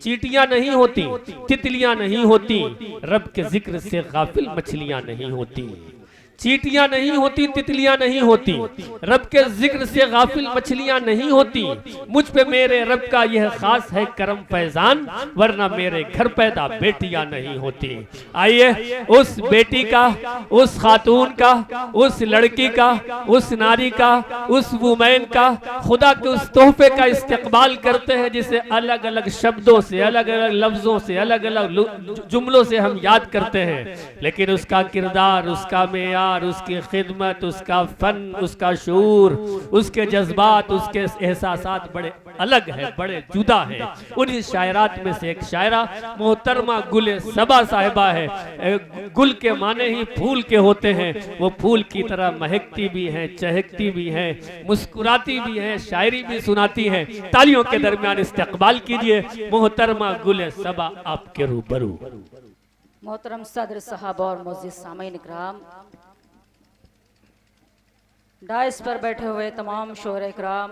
चींटियां नहीं होती, तितलियां नहीं होती, रब के जिक्र से गाफिल मछलियां नहीं होती। चींटियां नहीं होती, तितलियां नहीं होती, रब के जिक्र से गाफिल मछलियां नहीं होती। मुझ पे मेरे रब का यह खास है करम फैजान, वरना मेरे घर पैदा बेटियां नहीं होती। आइए उस बेटी का, उस खातून का, उस लड़की का, उस नारी का, उस वुमेन का, खुदा के उस तोहफे का इस्तेकबाल करते हैं जिसे अलग अलग शब्दों से, अलग अलग लफ्जों से, अलग अलग जुमलों से हम याद करते हैं, लेकिन उसका किरदार, उसका मेयार, उसकी खिदमत, उसका फन, उसका शूर, उसके जज्बात, उसके एहसासात बड़े अलग है, बड़े जुदा है। उन्हीं शायरात में से एक शायरा मोहतरमा गुल सबा साहिबा है। गुल के माने ही फूल के होते हैं, वो फूल की तरह महकती भी हैं, चहकती भी हैं, मुस्कुराती भी हैं, शायरी भी सुनाती हैं। तालियों के दरमियान इस्तकबाल कीजिए मोहतरमा गुल सबा आपके रूबरू। मोहतरम सदर साहब और मोअज़्ज़िज़ सामीन इकराम, डाइस पर बैठे हुए तमाम शोहर इकराम,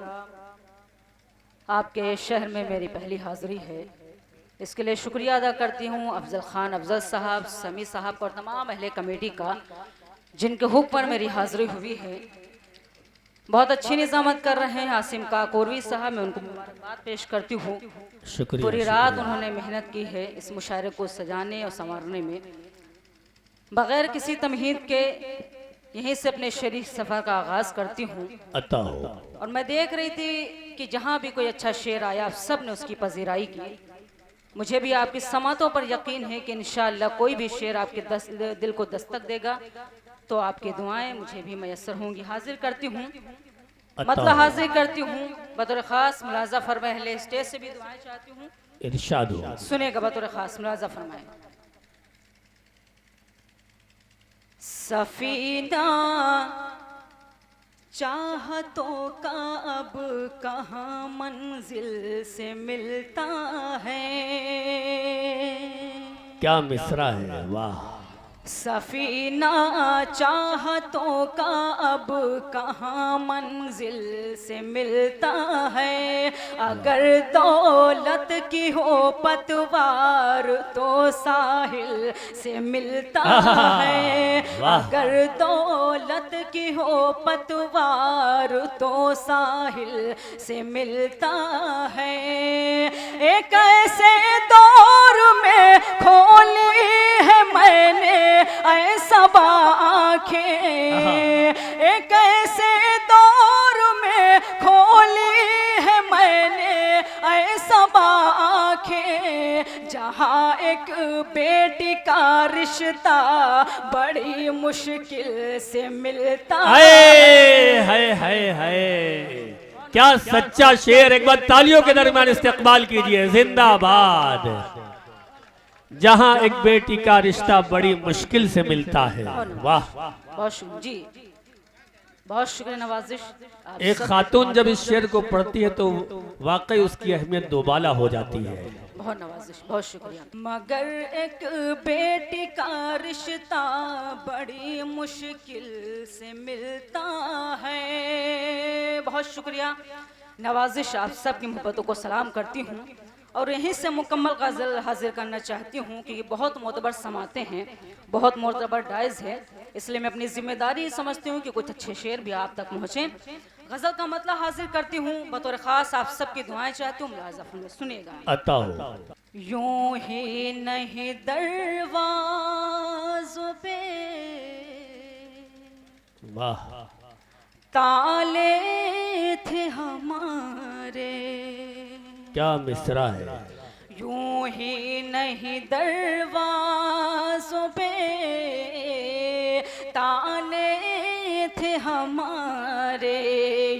आपके शहर में मेरी पहली हाज़िरी है। इसके लिए शुक्रिया अदा करती हूँ अफजल खान अफजल साहब, समी साहब और तमाम अहले कमेटी का, जिनके हुक्म पर मेरी हाज़िरी हुई है। बहुत अच्छी निज़ामत कर रहे हैं आसिम काकोरवी साहब, मैं उनको मुबारकबाद पेश करती हूँ। पूरी रात उन्होंने मेहनत की है इस मुशायरे को सजाने और संवारने में। बग़ैर किसी तमहीद के यहीं से अपने शरीफ सफ़र का आगाज़ करती हूँ। और मैं देख रही थी कि जहाँ भी कोई अच्छा शेर आया सब ने उसकी पजीराई की। मुझे भी आपकी समातों पर यकीन है कि इंशाअल्लाह कोई भी शेर आपके दिल को दस्तक देगा तो आपकी दुआएं मुझे भी मैसर होंगी। हाजिर करती हूँ, मतलब हाजिर करती हूँ बतौर ख़ास मुलाज़ा फरमाए, अहले स्टेज से भी दुआएं चाहती हूँ, इरशाद हो। सुनेगा बतौर ख़ास मुलाज़ा फरमाए। सफीना चाहतों का अब कहाँ मंजिल से मिलता है। क्या मिसरा है, वाह। सफीना चाहतों का अब कहाँ मंजिल से मिलता है। अगर दौलत की हो पतवार तो साहिल से मिलता है। अगर दौलत की हो पतवार तो साहिल से मिलता है। एक ऐसे दौर में खोली है मैंने ऐसा आँखें, एक ऐसे दौर में खोली है मैंने ऐसा आँखें, जहाँ एक बेटी का रिश्ता बड़ी मुश्किल से मिलता है। हाय क्या सच्चा शेर। एक बार तालियों के दरमियान इस्तकबाल कीजिए, जिंदाबाद। जहाँ एक बेटी का रिश्ता बड़ी मुश्किल से मिलता है, वाह। बहुत जी, बहुत शुक्रिया नवाजिश। एक खातून जब इस शेर को पढ़ती है तो वाकई उसकी अहमियत दोबाला हो जाती है। बहुत नवाजिश, बहुत शुक्रिया। मगर एक बेटी का रिश्ता बड़ी मुश्किल से मिलता है। बहुत शुक्रिया नवाजिश, आप सबकी मोहब्बतों को सलाम करती हूँ और यहीं से मुकम्मल गज़ल हाजिर करना चाहती हूँ कि ये बहुत मोतबर समाते हैं, बहुत मोतबर डाइज है, इसलिए मैं अपनी जिम्मेदारी समझती हूँ कि कुछ अच्छे शेर भी आप तक पहुँचे। गज़ल का मतलब हाजिर करती हूँ, बतौर ख़ास आप सबकी दुआएं चाहती हूँ। मुलाज़ा फरमाइए, सुनिएगा। यूं ही नहीं दरवाज़ों पे ताले थे हमारे। क्या मिसरा है। यूं ही नहीं दरवाज़ों पे ताले थे हमारे।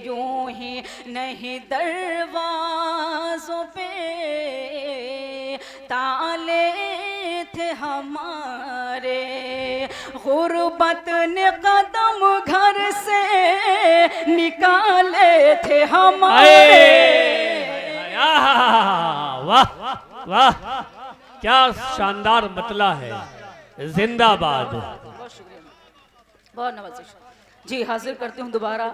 यूं ही नहीं दरवाज़ों पे ताले थे हमारे। गुर्बत ने कदम घर से निकाले थे हमारे। वाह वाह, क्या शानदार मतला है, जिंदाबाद। बहुत नवाजिश जी, हाजिर करती हूँ दोबारा।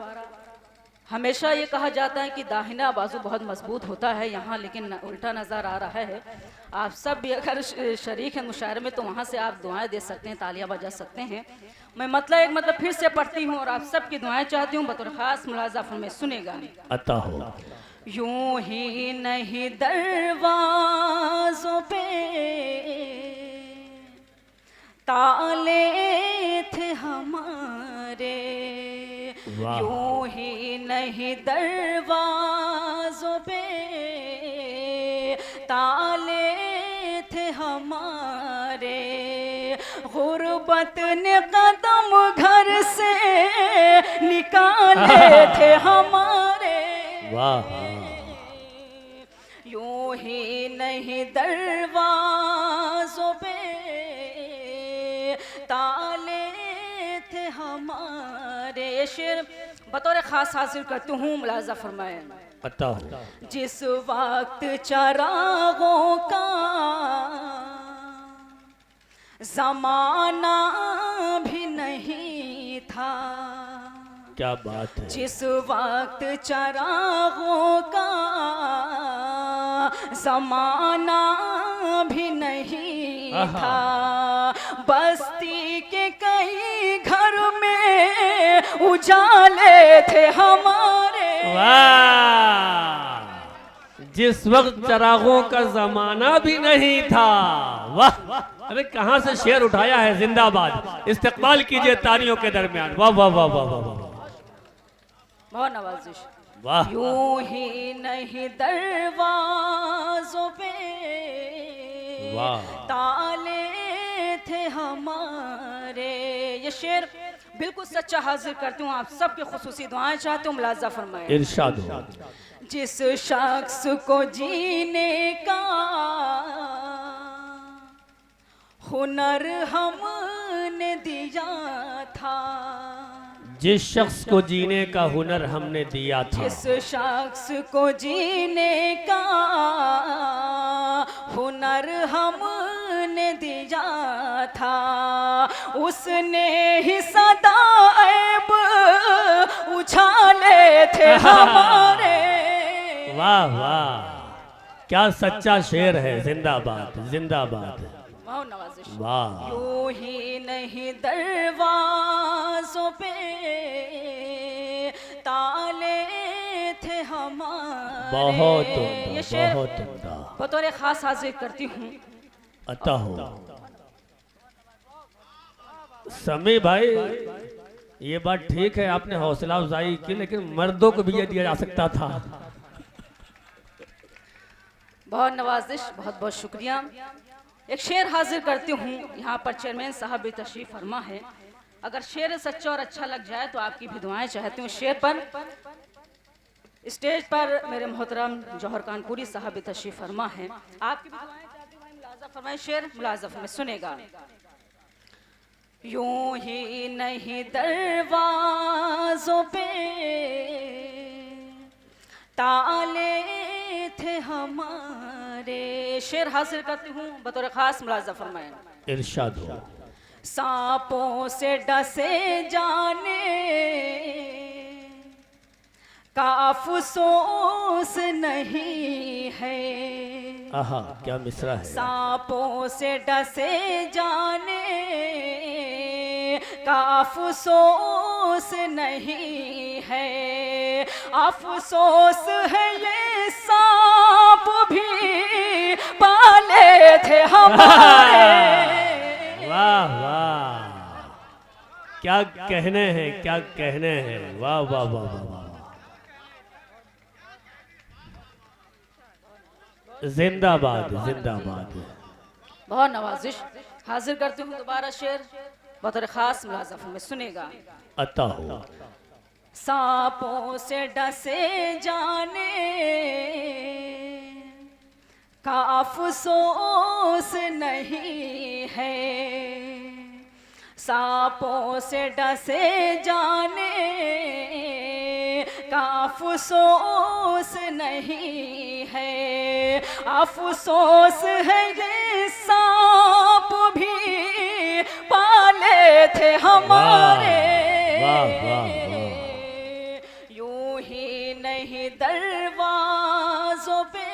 हमेशा ये कहा जाता है कि दाहिना बाजू बहुत मजबूत होता है यहाँ, लेकिन उल्टा नज़र आ रहा है। आप सब भी अगर शरीक हैं मुशायरे में तो वहाँ से आप दुआएं दे सकते हैं, तालियां बजा सकते हैं। मैं मतलब फिर से पढ़ती हूँ और आप सब की दुआएं चाहती हूँ, बतौर ख़ास मुलाज़ा फरमाएं, सुनेगा। अता हो। यूं ही नहीं दरवाज़ों पे ताले थे हमारे, यूं ही नहीं दरवाज़ों पे ताले थे हमारे, गुर्बत ने कदम घर से निकाले थे हमारे। वाह। यूं ही नहीं दरवाज़ों पे ताले थे हमारे। ये शेर बतौर ख़ास हासिल करती हूँ, मुलाज़ा फरमाए। अता हो। जिस वक्त चरागों का ज़माना भी नहीं था, क्या बात है। जिस वक्त चरागों का ज़माना भी नहीं था, बस्ती के कई घर में उजाले थे हमारे। वाह। जिस वक्त चरागों का जमाना भी नहीं था। वाह। अरे कहाँ से शेर उठाया है, जिंदाबाद। इस्तेकबाल कीजिए तालियों के दरमियान। वाह वाह वाह वाह वाह वाह। बहुत नवाजिश। वाह। यूं ही नहीं दरवाज़ों पे वाह। ताले थे हमारे। ये शेर बिल्कुल सच्चा हाजिर करती हूँ, आप सबके खुसूसी दुआएं चाहती हूँ, मुलाज़ा फरमाए। इरशाद हो। जिस शख्स को जीने का हुनर हमने दिया था, जिस शख्स को जीने का हुनर हमने दिया था, जिस शख्स को जीने का हुनर हमने दिया था, उसने ही सदाएब उछाले थे हमारे। वाह वाह, क्या सच्चा शेर है। जिंदाबाद जिंदाबाद। वाह। यूं ही नहीं दरवाज़ों पे ताले थे हमारे। बहुत ये शेर बहुत उम्दा। बतौर खास हाजिर करती हूँ। अता हो। समी भाई, ये बात ठीक है, आपने हौसला अफजाई की, लेकिन मर्दों को भी ये दिया जा सकता था। बहुत नवाजिश, बहुत बहुत शुक्रिया। एक शेर हाजिर करती हूँ, यहाँ पर चेयरमैन साहब भी तशरीफ फरमा है। अगर शेर सच्चा और अच्छा लग जाए तो आपकी भी दुआएं चाहती हूँ। शेर पर स्टेज पर मेरे मोहतरम जौहर कानपुरी साहब भी तशरीफ फरमा है, आपकी भी दुआएं चाहती हूँ। मुलाज़ा फरमाए, शेर मुलाज़ा फरमाए, सुनेगा। यूं ही नहीं दरवाज़ों पे ताले थे हमारे। शेर हासिल करती हूँ, बतौर खास मुलाज़ा फरमाए। इरशाद हो। सांपों से डसे जाने का अफसोस नहीं है। आहा, क्या मिसरा है। सांपों से डसे जाने का अफसोस नहीं है, अफसोस है ये सांप भी पाले थे हमारे। वाह वाह, क्या कहने हैं, क्या कहने हैं। वाह वाह वाह वाह वाह। जिंदाबाद जिंदाबाद। बहुत नवाजिश। हाजिर करती हूँ दोबारा शेर, बतौर खास मुलाज़ा में, सुनेगा। अता हो। सांपों से डसे जाने का अफसोस नहीं है, सांपों से डसे जाने का अफसोस नहीं है, अफसोस है ये सांप भी पाले थे हमारे। वाह वाह वाह। यूं ही नहीं दरवाजों पे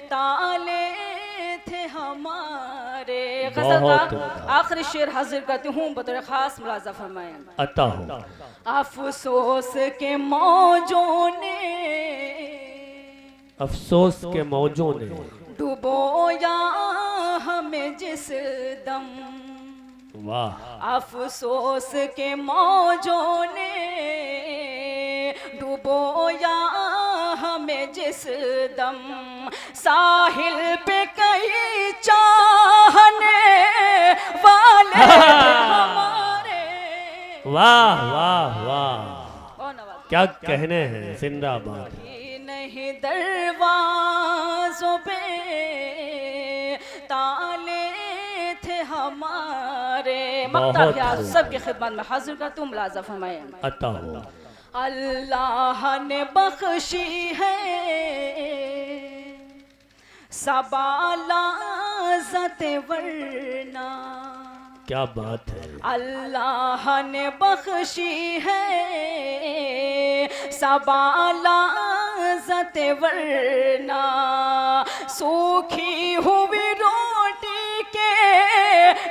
ताले थे हमारे। गजल का आखिरी शेर हाजिर करती हूँ, बतौर खास मुलाजा फरमाएं। अता हो। अफसोस के मौजों ने, अफसोस के मौजों ने डुबोया हमें जिस दम। वाह। अफसोस के मौजों ने डुबोया हमें जिस दम। साहिल पे कई चाहने वाले हमारे। वाह वाह वाह, क्या कहने हैं, जिंदाबाद। नहीं दरवाजों पे ताले थे हमारे। मक्ता ख्याल सबकी खिदमत में हाजिर करती हूँ, मुलाजा फरमाएं। अता हो। अल्लाह ने बख्शी है सबालाज़त वरना। क्या बात है। अल्लाह ने बख्शी है सबालाज़त वरना। सूखी हुई रोटी के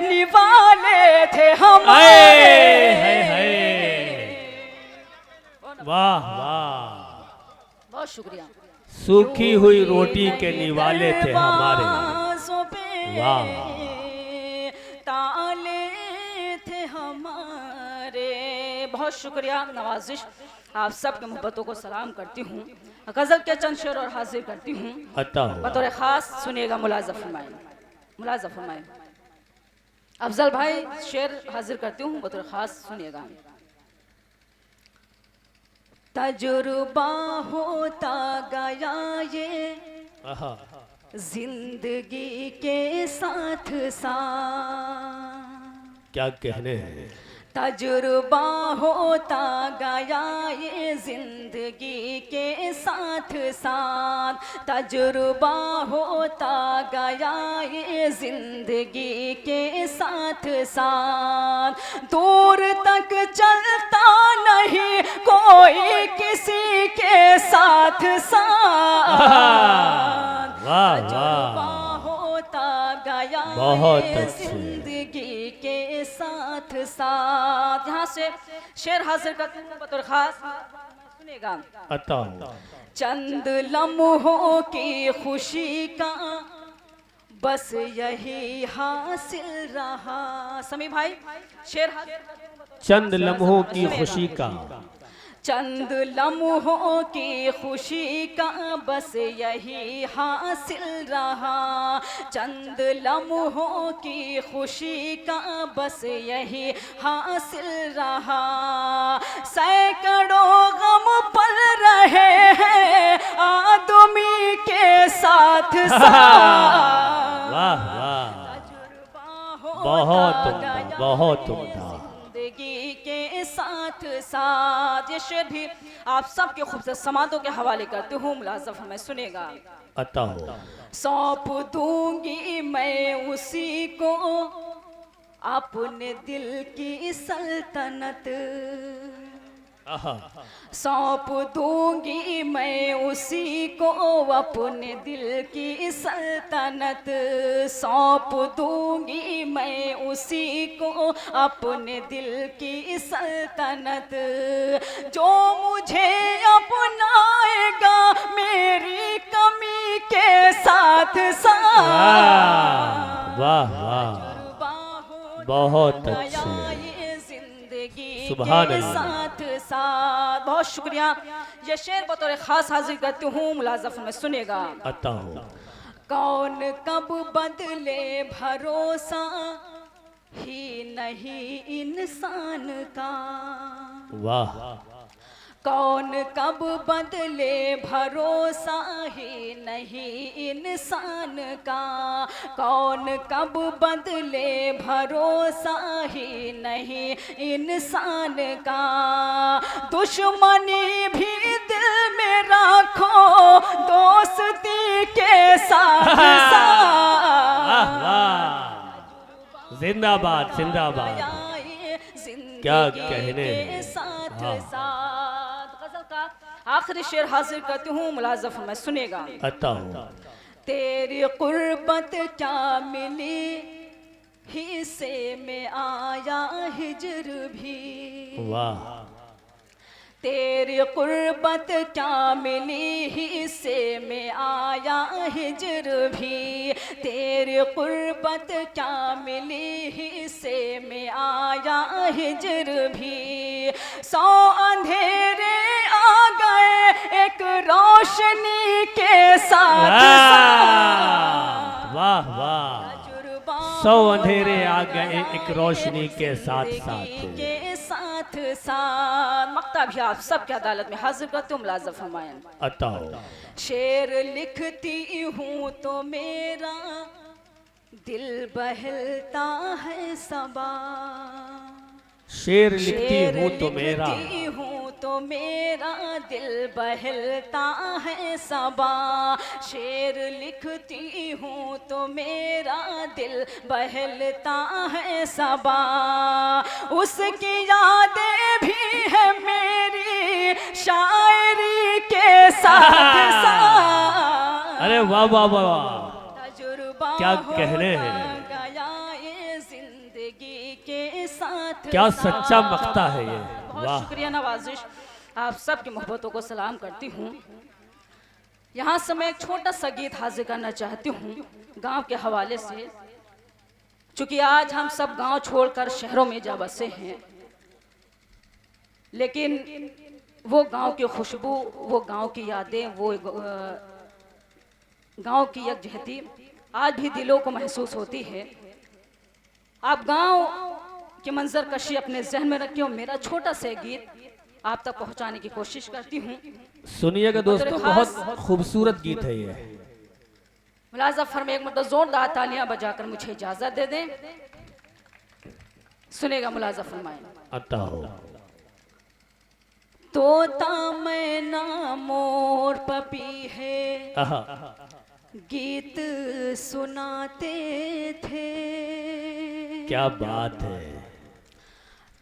निवाले थे हमारे। वाह वाह, बहुत शुक्रिया। सूखी हुई रोटी के निवाले थे हमारे। वाह, ताले थे हमारे। बहुत शुक्रिया, नवाजिश। आप सबके मोहब्बतों को सलाम करती हूँ। गजल के चंद शेर और हाजिर करती हूँ, बतौर खास सुनिएगा, मुलाजा फरमाएं। मुलाजा फरमाएं। अफजल भाई शेर हाजिर करती हूँ, बतौर खास सुनिएगा। तजुर्बा होता गया ये जिंदगी के साथ साथ। क्या कहने हैं। तजुर्बा होता गया ये जिंदगी के साथ साथ। तजुर्बा होता गया ये जिंदगी के साथ साथ। दूर तक चलता नहीं कोई किसी के साथ साथ। तजुर्बा होता गया ये जिंदगी के साथ साथ। यहाँ से शेर हाजिर करते हैं, बतौर खास सुनेगा। चंद लम्हों की खुशी का बस यही हासिल रहा। समी भाई शेर हाजिर करते हैं, चंद लम्हों की खुशी का। चंद लम्हों की खुशी का बस यही हासिल रहा। चंद लम्हों की खुशी का बस यही हासिल रहा। सैकड़ों गम पल रहे हैं आदमी के साथ साथ। वाह वाह, बहुत बहुत उम्दा। जिंदगी के साथ साथ। ये शेर भी आप सबके खूबसूरत समातों के हवाले करते हूँ, मुलाज़फ में सुनेगा। अता हो। सौंप दूंगी मैं उसी को अपने दिल की सल्तनत। सौंप दूंगी मैं उसी को अपने दिल की सल्तनत। सौंप दूंगी मैं उसी को अपने दिल की सल्तनत। जो मुझे अपनाएगा मेरी कमी के साथ साथ। वाह वाह, बहुत अच्छे, सुभान अल्लाह। साथ साथ। बहुत शुक्रिया। ये शेर बतौर खास हाजिर करती हूँ, मुलाज़फ में सुनेगा। अता हो। कौन कब बदले भरोसा ही नहीं इंसान का। वाह। कौन कब बदले भरोसा ही नहीं इंसान का। कौन कब बदले भरोसा ही नहीं इंसान का। दुश्मनी भी दिल में रखो दोस्ती के साथ साथ। जिंदाबाद जिंदाबाद, क्या कहने। साथ साथ। गजल का आखिरी शेर हाजिर करती हूँ, मुलाज़ा फरमाए, सुनेगा। अता हो। तेरी कुर्बत क्या मिली, हिस्से में आया हिजर भी। वाह। तेरी कुर्बत क्या मिली, हिस्से में आया हिजर भी। तेरी कुर्बत क्या मिली, हिस्से में आया हिजर भी। 100 अंधेरे आ गए एक रोशनी के साथ। वाह वाह। 100 अंधेरे आ गए एक रोशनी के साथ साथ। मक्ता भी आप सब की अदालत में हाजिर करते हो, मुलाज़ा फरमाएं। अता हो। शेर लिखती हूँ तो मेरा दिल बहलता है सबा। शेर लिखती हूँ तो मेरा दिल बहलता है सबा। शेर लिखती हूँ तो मेरा दिल बहलता है सबा। उसकी यादें भी है मेरी शायरी के साथ साथ। अरे वाह वाह वाह, तजुर्बा क्या कहने हैं, के साथ। क्या सच्चा मक्ता है ये। बहुत शुक्रिया नवाजिश, आप सबकी मोहब्बतों को सलाम करती हूँ। यहाँ से मैं एक छोटा सा गीत हाजिर करना चाहती हूँ गांव के हवाले से, चूँकि आज हम सब गांव छोड़कर शहरों में जा बसे हैं, लेकिन वो गांव की खुशबू, वो गांव की यादें, वो गांव की यकजहती आज भी दिलों को महसूस होती है। आप गांव के मंजर कशी अपने जहन में रखिए और मेरा छोटा सा गीत आप तक पहुंचाने की कोशिश करती हूँ। सुनिएगा दोस्तों, बहुत खूबसूरत गीत है ये। मुलाज़ा फरमाए, एक मतलब जोरदार तालियां बजाकर मुझे इजाजत दे दें। सुनेगा मुलाज़ा फरमाए। अता हो। तोता मैना मोर पपी है, गीत सुनाते थे। क्या बात है।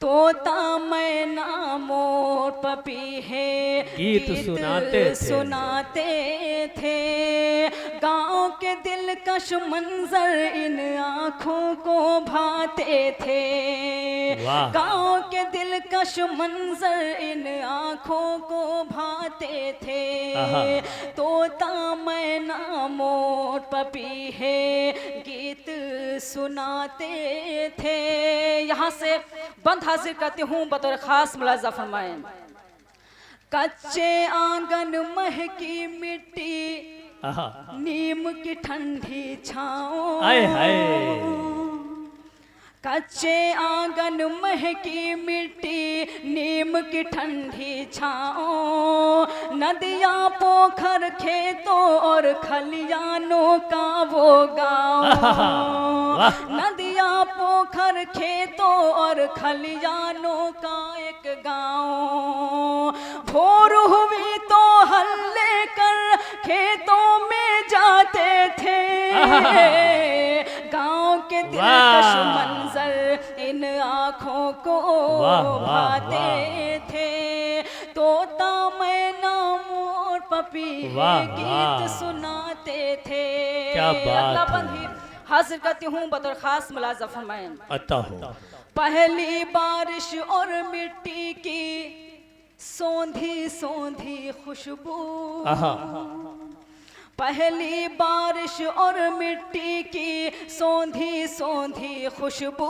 तोता मैना मोर पपी है, गीत सुनाते थे। गांव के दिलकश मंजर इन आँखों को भाते थे। गांव के दिलकश मंजर इन आँखों को भाते थे। तोता मैना मोर पपी है, गीत सुनाते थे। यहाँ से बंद हाजिर करती हूँ बतौर खास, मुलाज़ा फरमाएं। कच्चे आंगन महकी मिट्टी, नीम की ठंडी छाओ। कच्चे आंगन महकी मिट्टी, नीम की ठंडी छाओ। नदियाँ पोखर खेतों और खलियानों का वो गाँव। नदियाँ पोखर खेतों और खलियानों का एक गाँव। भोर हुई तो हल लेकर खेतों में जाते थे। गाँव के दिलकश मंजर इन आँखों को भाते थे। तोता मैना मोर पपी गीत सुनाते थे। क्या बात है। हाजिर करती हूँ बतौर खास, मुलाज़ा फरमाएं। अता हो। पहली बारिश और मिट्टी की सौंधी सौंधी खुशबू। पहली बारिश और मिट्टी की सौंधी सौंधी खुशबू।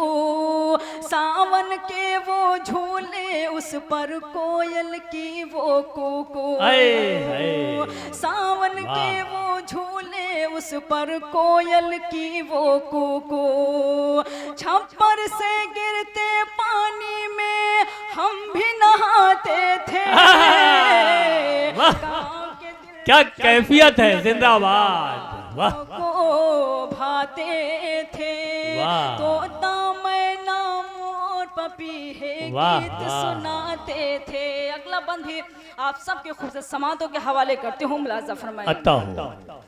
सावन के वो झूले, उस पर कोयल की वो कूकू। सावन के वो झूले, उस पर कोयल की वो कूकू। छप्पर से गिरते पानी में हम भी नहाते थे। क्या कैफियत है, जिंदाबाद। वाह। को भाते थे। तोता मैना मोर पपी है, गीत सुनाते थे। अगला बंद ही आप सबके खूबसूरत समातों के हवाले करते हूँ, मुलाज़ा फरमाएं। अता हो।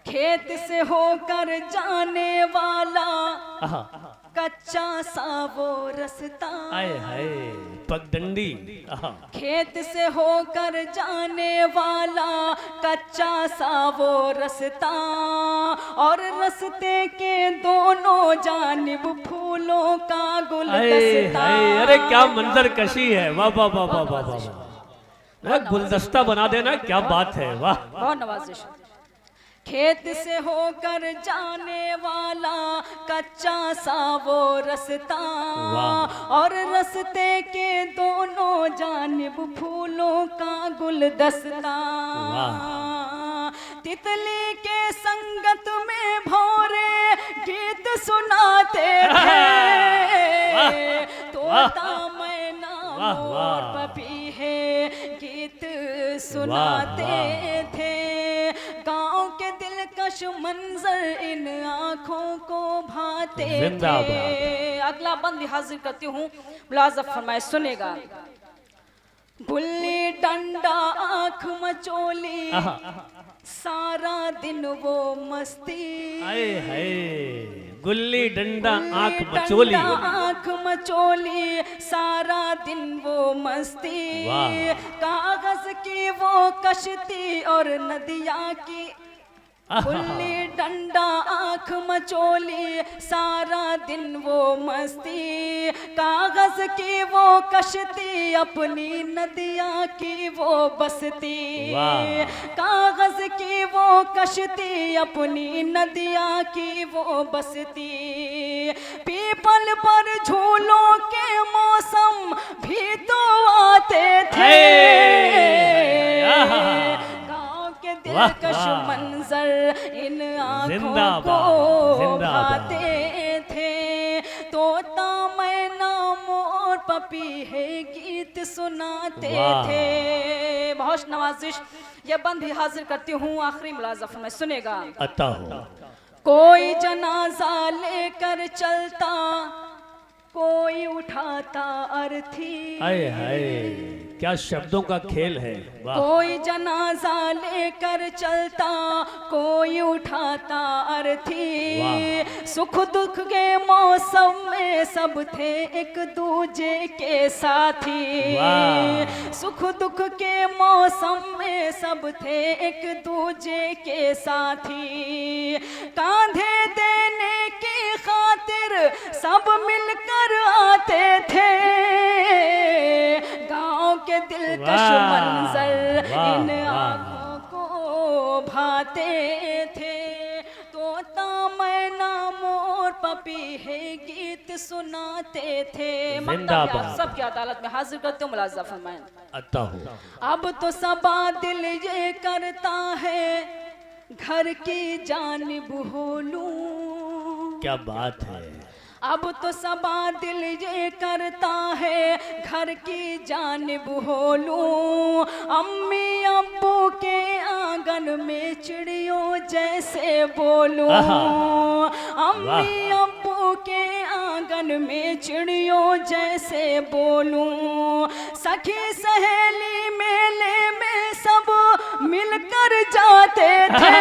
खेत से होकर जाने वाला कच्चा सा वो रास्ता। पगडंडी। खेत से होकर जाने वाला कच्चा सा वो रास्ता, और रास्ते के दोनों जानिब फूलों का गुलदस्ता। अरे क्या मंजर कशी है, वाह वाह वाह वाह वाह वाह, गुलदस्ता बना देना, क्या बात है, वाह। बहुत नवाजिश। खेत से होकर जाने वाला कच्चा सा वो रास्ता, और रास्ते के दोनों जानिब फूलों का गुलदस्ता। तितली के संगत में भौरे गीत सुनाते थे, तोता मैना मोर पपीहे गीत सुनाते थे। गांव के दिलकश मंजर इन आँखों को भाते थे। अगला बंद हाजिर करती हूँ, मुलाज़ा फरमाए, सुनेगा। गुल्ली डंडा आँख मचोली सारा दिन वो मस्ती। आए हाय, गुल्ली डंडा आँख मचोली, आँख मचोली सारा दिन वो मस्ती। कागज की वो कश्ती और नदिया की, गुल्ली डंडा आँख मचोली सारा दिन वो मस्ती। कागज की वो कश्ती अपनी नदिया की वो बस्ती। कागज की वो कश्ती अपनी नदिया की वो बस्ती। पीपल पर झूलों के मौसम भी तो आते थे, दिलकश मंजर इन आँखों को भाते थे। तोता मैना मोर पपीहे गीत सुनाते थे। बहुत नवाजिश। ये बंद भी हाजिर करती हूँ, आखिरी मुलाज़ा में सुनेगा। कोई जनाजा लेकर चलता, कोई उठाता अर्थी। हाय हाय, क्या शब्दों का खेल है, वाह। कोई जनाजा लेकर चलता, कोई उठाता अर्थी। सुख दुख के मौसम में सब थे एक दूजे के साथी। सुख दुख के मौसम में सब थे एक दूजे के साथी। कांधे देने की खातिर सब मिलकर आते थे। गांव के दिलकश मंजर इन आँखों को भाते थे। तोता मैना मोर पपीहे गीत सुनाते थे। सबकी अदालत में हाजिर करते हो, मुलाज़ा फरमाएं। अब तो सबा दिल ये करता है घर की जानिब हो लूं। क्या बात है। अब तो सबा दिल ये करता है घर की जानिब हो लूं। अम्मी अब्बू के आंगन में चिड़ियों जैसे बोलूं। अम्मी अब्बू के आंगन में चिड़ियों जैसे बोलूं। सखी सहेली मेले में सब मिलकर जाते थे।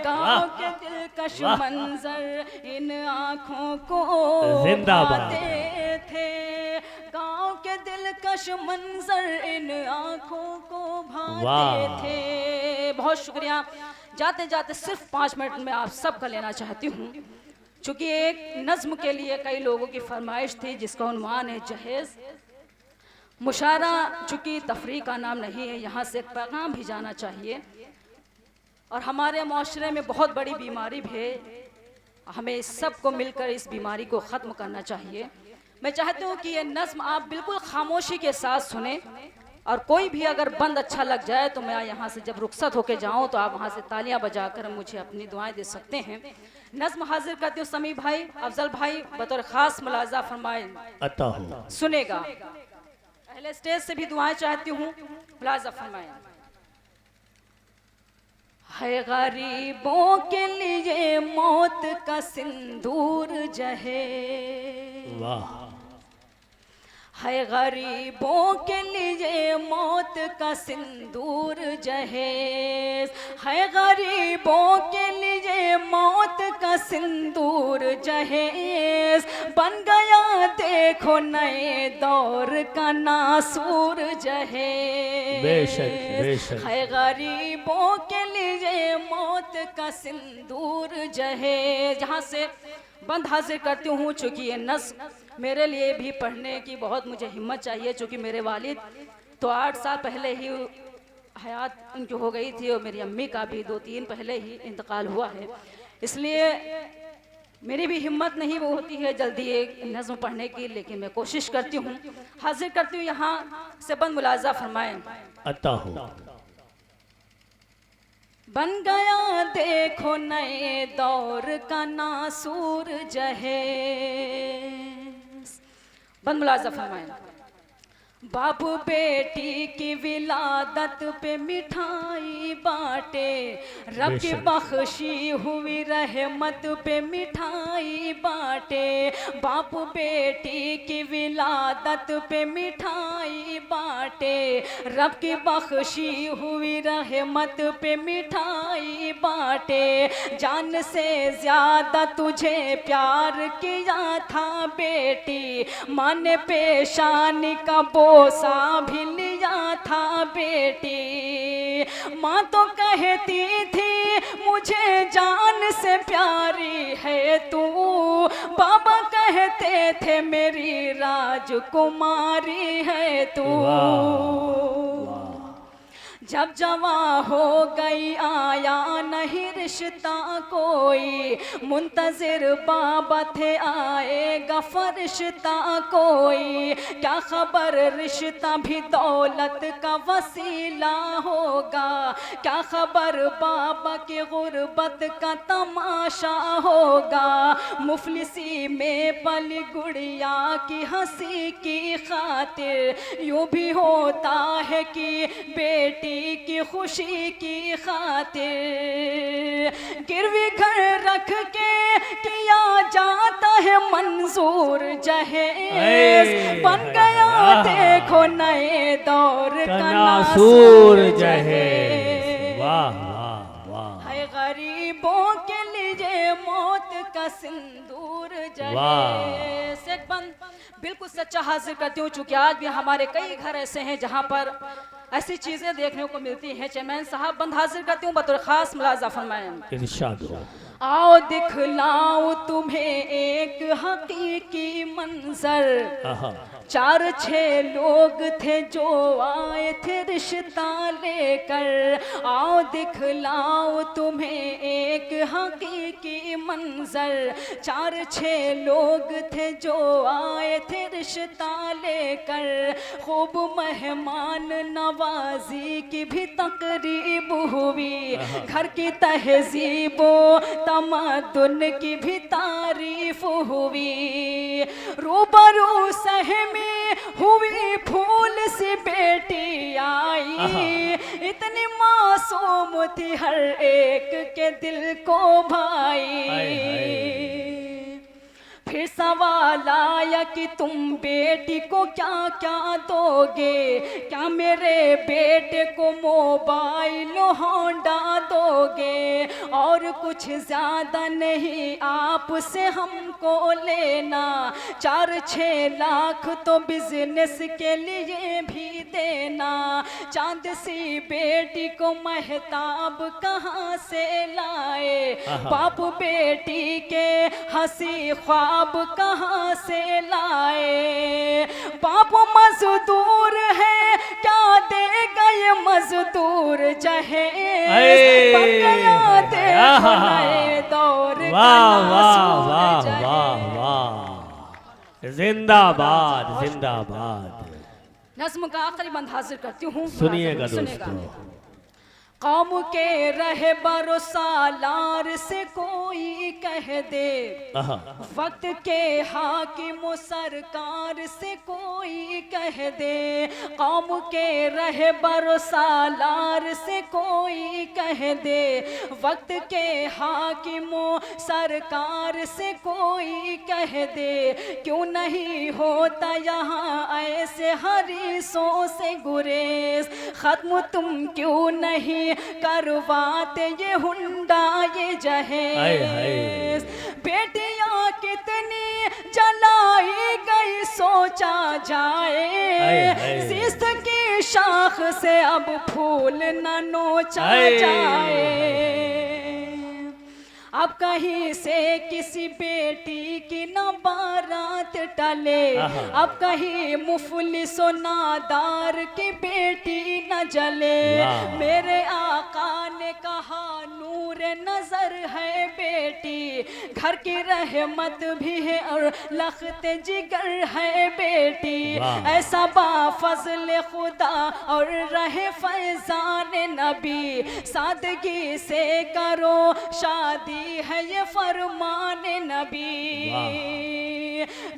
गाँव के दिलकश मंजर इन आँखों को भाते थे। गाँव के दिलकश मंजर इन आँखों को भाते थे। बहुत शुक्रिया। जाते जाते सिर्फ 5 मिनट में आप सबका लेना चाहती हूँ, चूँकि एक नज्म के लिए कई लोगों की फरमाइश थी जिसका उन्वान है जहेज। मुशारा चूँकि तफरीह का नाम नहीं है, यहाँ से एक पैगाम भी जाना चाहिए। और हमारे माशरे में बहुत बड़ी बीमारी भी है, हमें सबको मिलकर इस बीमारी को ख़त्म करना चाहिए। मैं चाहती हूँ कि ये नज़्म आप बिल्कुल खामोशी के साथ सुने, और कोई भी अगर बंद अच्छा लग जाए तो मैं यहाँ से जब रुखसत होके जाऊँ तो आप वहाँ से तालियां बजाकर मुझे अपनी दुआएं दे सकते हैं। नज़्म हाजिर करती हूँ, समी भाई, अफजल भाई बतौर ख़ास मुलाज़ा फरमाए, सुनेगा। पहले स्टेज से भी दुआएं चाहती हूँ, मुलाज़ा फरमाए। है गरीबों के लिए मौत का सिंदूर जहे, वाह। है गरीबों के लिए मौत का सिंदूर जहेज, है गरीबों के लिए मौत का सिंदूर जहेज, बन गया देखो नए दौर का नासूर जहेज। बेशक बेशक। है गरीबों के लिए मौत का सिंदूर जहेज। जहाँ से बंद हाजिर करती हूँ, चूँकि ये नस्ल मेरे लिए भी पढ़ने की बहुत मुझे हिम्मत चाहिए, चूँकि मेरे वालिद तो 8 साल पहले ही हयात उनकी हो गई थी और मेरी अम्मी का भी 2-3 पहले ही इंतकाल हुआ है, इसलिए मेरी भी हिम्मत नहीं वो होती है जल्दी एक नज़्म पढ़ने की, लेकिन मैं कोशिश करती हूँ, हाजिर करती हूँ। यहाँ से बंद मुलाजा फरमाएं। अता हो। बन गया देखो नए दौर का नासूर जहेज। बंद मुलाजा फरमाएं। बाप बेटी की विलादत पे मिठाई बांटे, रब की बख्शी हुई रहमत पे मिठाई बांटे, बाप बेटी की विलादत पे मिठाई बांटे, रब की बख्शी हुई रहमत पे मिठाई बांटे, जान से ज्यादा तुझे प्यार किया था बेटी, माँ ने पेशानी का बोसा भी लिया था बेटी, माँ तो कहती थी मुझे जान से प्यारी है तू, बाबा कहते थे मेरी राजकुमारी है तू। जब जवां हो गई आया नहीं रिश्ता कोई, मुंतजिर बाबा थे आएगा फरिश्ता कोई, क्या खबर रिश्ता भी दौलत का वसीला होगा, क्या खबर बाबा की गुर्बत का तमाशा होगा, मुफलिसी में पली गुड़िया की हंसी की खातिर, यूं भी होता है कि बेटी की खुशी की खातिर, गिरवी घर रख के किया जाता है मंजूर जहेज, बन गया देखो नए दौर का नासूर जहेज। वाह वाह वाह। है गरीबों के लिए मौत का सिंदूर जहेज। एक बंद बिल्कुल सच्चा हाजिर करती हूँ, चूंकि आज भी हमारे कई घर ऐसे हैं जहाँ पर ऐसी चीजें देखने को मिलती हैं। चेयरमैन साहब बंद हाजिर करती हूँ, बतौर खास मुलाजा फरमाएं। इरशाद हो। आओ दिखलाओ तुम्हें एक हकीकी मंजर, 4-6 लोग थे जो आए थे रिश्ता लेकर, आओ दिखलाओ तुम्हें एक हकीकी मंजर, 4-6 लोग थे जो आए थे रिश्ता लेकर, खूब मेहमान नवाजी की भी तकरीब हुई, घर की तहजीबो तमद्दुन की भी तारीफ हुई, रूबरू सहमी हुई फूल सी बेटी आई, इतनी मासूम थी हर एक के दिल को भाई। फिर सवाल आया कि तुम बेटी को क्या क्या दोगे, क्या मेरे बेटे को मोबाइल होंडा दोगे, और कुछ ज्यादा नहीं आपसे हमको लेना, 4-6 लाख तो बिजनेस के लिए भी देना, चांद सी बेटी को महताब कहाँ से लाए, बाप बेटी के हंसी ख्वाब कहाँ से लाए, बाप मजदूर है क्या देगा ये मजदूर जहेज, बन गया देखो नए दौर का नासूर जहेज। जिंदाबाद जिंदाबाद। नज़्म का आखिरी बंद हाजिर करती हूँ, सुनिएगा दोस्तों। कौम के रहबर सालार से कोई कोई कह दे, आहा। वक्त के हाकिम सरकार से कोई कह दे, कौम के रहबर सालार से कोई कह दे, वक्त के हाकिम सरकार से कोई कह दे, क्यों नहीं होता यहाँ ऐसे हरीसों से गुरेज, खत्म तुम क्यों नहीं करवाते ये हुंडा ये जहेज। बेटियां कितनी जलाई गई सोचा जाए, शिस्त की शाख से अब फूल न नोचा जाए। अब कहीं से किसी बेटी की न बारात टले, अब कहीं मुफलिसो नादार की बेटी न जले। मेरे आका ने कहा नूर नजर है बेटी, घर की रहमत भी है और लख्त जिगर है बेटी। ऐसा बाफज़ल खुदा और रहे फैजान नबी, सादगी से करो शादी है ये फरमान नबी।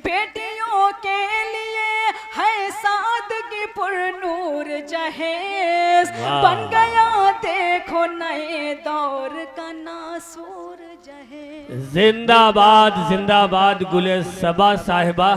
बेटियों के लिए है सादगी पुर नूर जहेज, बन गया देखो नए दौर का नासूर जहेज। जिंदाबाद जिंदाबाद गुले सबा साहिबा।